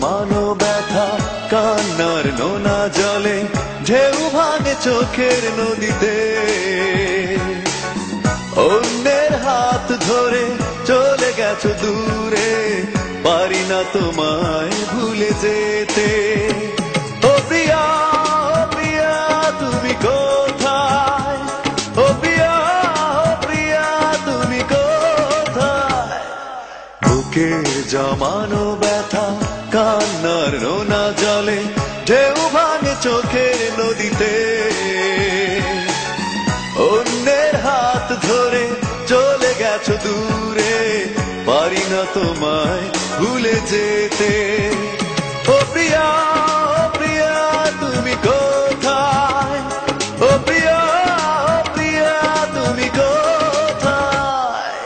জমানো ব্যথা কান্নার নোনা জলে ঢেউ ভাঙে চোখের নদীতে অন্যের হাত ধরে চলে গেছো দূরে পারি না তোমায় ভুলে যেতে ও প্রিয়া ও প্রিয়া তুমি কোথায় ও প্রিয়া ও প্রিয়া তুমি কোথায় বুকের জমানো ব্যথা কান্নার নোনা জলে ঢেউ ভাঙে চোখের নদীতে অন্যের হাত ধরে চলে গেছো দূরে পারি না তোমায় ভুলে যেতে ও প্রিয়া ও প্রিয়া তুমি কোথায় ও প্রিয়া ও প্রিয়া তুমি কোথায়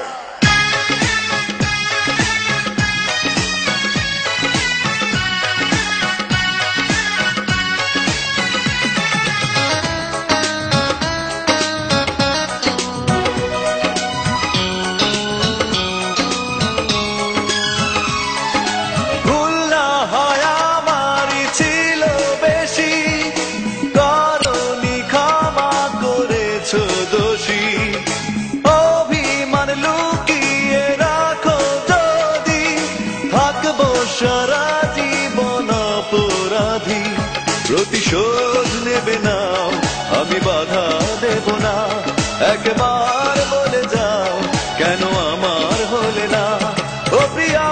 সারা জীবন অপরাধী প্রতিশোধ নেবে না আমি বাধা দেব না একবার বলে যাও কেন আমার হলে না ও প্রিয়া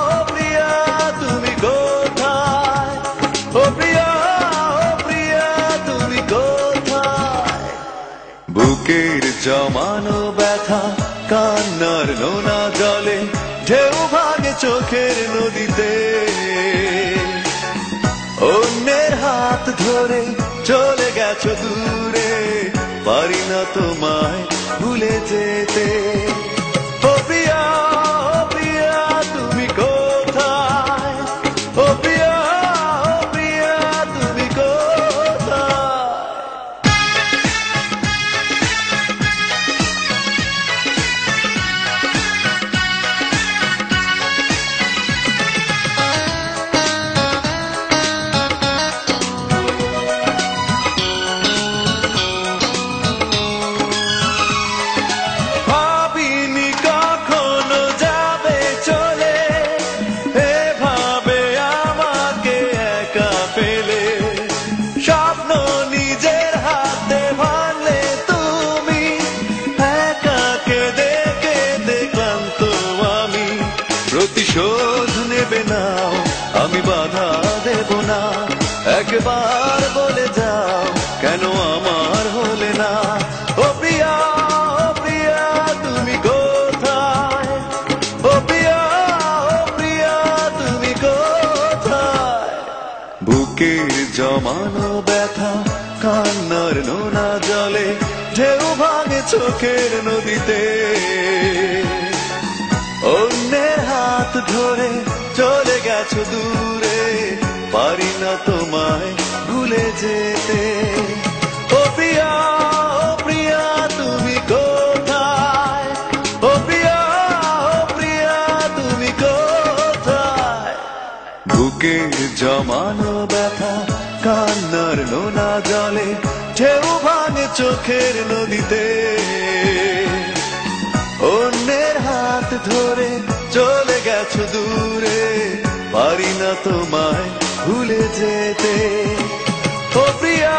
ও প্রিয়া তুমি কোথায় ও প্রিয়া ও প্রিয়া তুমি কোথায় বুকের জমানো ব্যথা কান্নার নোনা জলে ঢেউ ভাঙে চোখের নদীতে অন্যের হাত ধরে চলে গেছো দূরে পারি না তোমায় ভুলে যেতে ও প্রিয়া ও প্রিয়া তুমি কোথায় ও প্রিয়া ও প্রিয়া তুমি কোথায় প্রতিশোধ নেবে না আমি বাধা দেব না একবার বলে যাও কেন আমার হলে না ও প্রিয়া ও প্রিয়া তুমি কোথায় ও প্রিয়া ও প্রিয়া তুমি কোথায় বুকের জমানো ব্যথা কান্নার নোনা জলে ঢেউ ভাঙে চোখের নদীতে অন্যের হাত ধরে চলে গেছো দূরে পারি না তোমায় ভুলে যেতে ও প্রিয়া ও প্রিয়া তুমি কোথায় ও প্রিয়া ও প্রিয়া তুমি কোথায় বুকের জমানো ব্যথা কান্নার নোনা জলে ঢেউ ভাঙে চোখের নদীতে অন্যের হাত ধরে চলে গেছো দূরে পারি না তোমায় ভুলে যেতে ও প্রিয়া